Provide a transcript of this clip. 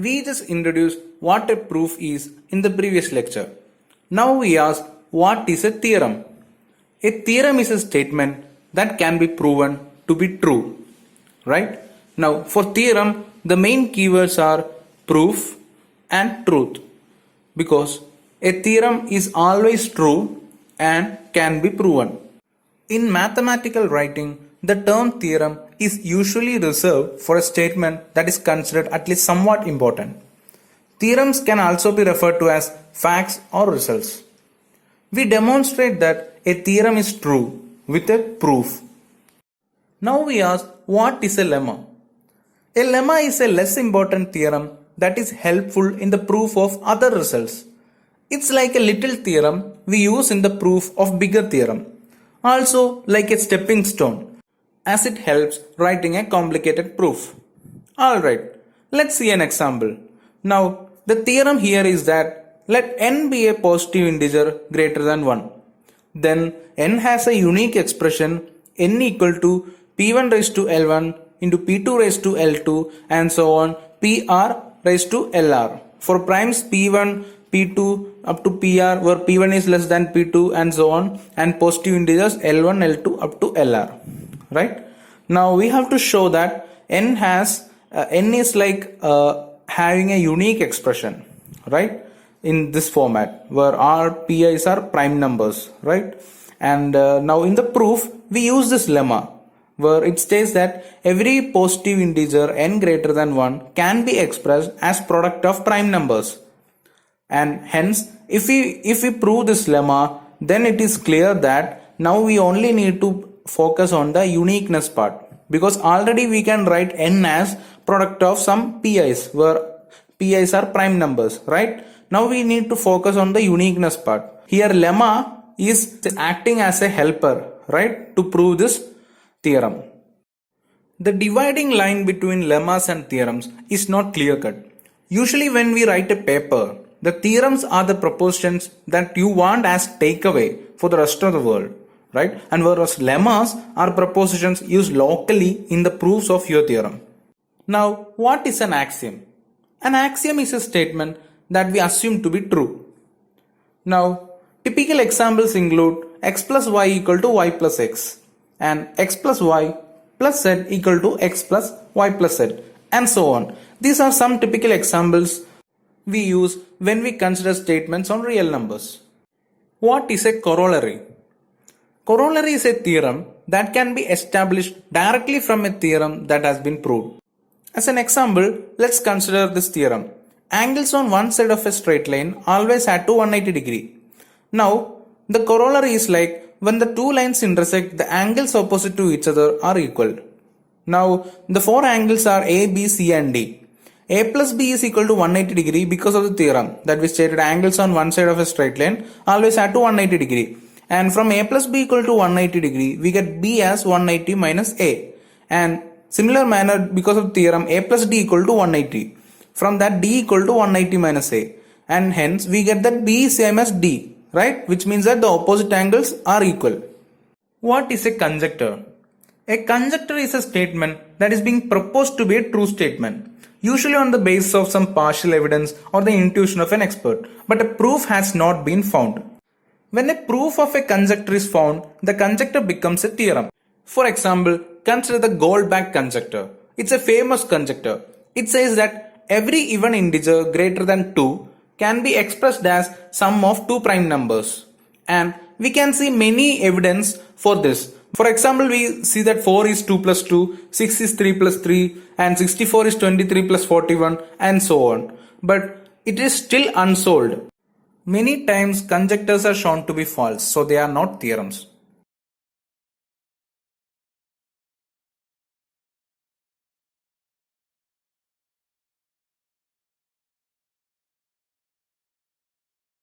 We just introduced what a proof is in the previous lecture. Now we ask what is a theorem. A theorem is a statement that can be proven to be true. Right? Now for theorem the main keywords are proof and truth, because a theorem is always true and can be proven. In mathematical writing, the term theorem is usually reserved for a statement that is considered at least somewhat important. Theorems can also be referred to as facts or results. We demonstrate that a theorem is true with a proof. Now we ask, what is a lemma? A lemma is a less important theorem that is helpful in the proof of other results. It's like a little theorem we use in the proof of bigger theorem. Also like a stepping stone, as it helps writing a complicated proof. Alright, let's see an example. Now the theorem here is that let n be a positive integer greater than 1. Then n has a unique expression n equal to p1 raised to l1 into p2 raised to l2 and so on pr raised to lr. For primes p1, p2 up to pr, where p1 is less than p2 and so on, and positive integers l1, l2 up to lr. Right? Now we have to show that n is like having a unique expression, right, in this format where all pi's are prime numbers, right? And now in the proof we use this lemma where it states that every positive integer n greater than 1 can be expressed as product of prime numbers. And hence if we prove this lemma, then it is clear that now we only need to focus on the uniqueness part, because already we can write n as product of some pi's where pi's are prime numbers, right? Now we need to focus on the uniqueness part. Here lemma is acting as a helper, right, to prove this theorem. The dividing line between lemmas and theorems is not clear cut. Usually when we write a paper, the theorems are the propositions that you want as takeaway for the rest of the world, right? And whereas lemmas are propositions used locally in the proofs of your theorem. Now, what is an axiom? An axiom is a statement that we assume to be true. Now, typical examples include x plus y equal to y plus x and x plus y plus z equal to x plus y plus z and so on. These are some typical examples we use when we consider statements on real numbers. What is a corollary? Corollary is a theorem that can be established directly from a theorem that has been proved. As an example, let's consider this theorem. Angles on one side of a straight line always add to 180 degree. Now, the corollary is like when the two lines intersect, the angles opposite to each other are equal. Now, the four angles are A, B, C and D. A plus B is equal to 180 degree because of the theorem that we stated angles on one side of a straight line always add to 180 degree. And from A plus B equal to 180 degree, we get B as 180 minus A. And similar manner, because of the theorem A plus D equal to 180. From that D equal to 180 minus A. And hence we get that B is same as D, right? Which means that the opposite angles are equal. What is a conjecture? A conjecture is a statement that is being proposed to be a true statement, usually on the basis of some partial evidence or the intuition of an expert, but a proof has not been found. When a proof of a conjecture is found, the conjecture becomes a theorem. For example, consider the Goldbach conjecture. It's a famous conjecture. It says that every even integer greater than 2 can be expressed as sum of two prime numbers. And we can see many evidence for this. For example, we see that 4 is 2 plus 2, 6 is 3 plus 3 and 64 is 23 plus 41 and so on. But it is still unsolved. Many times conjectures are shown to be false, so they are not theorems.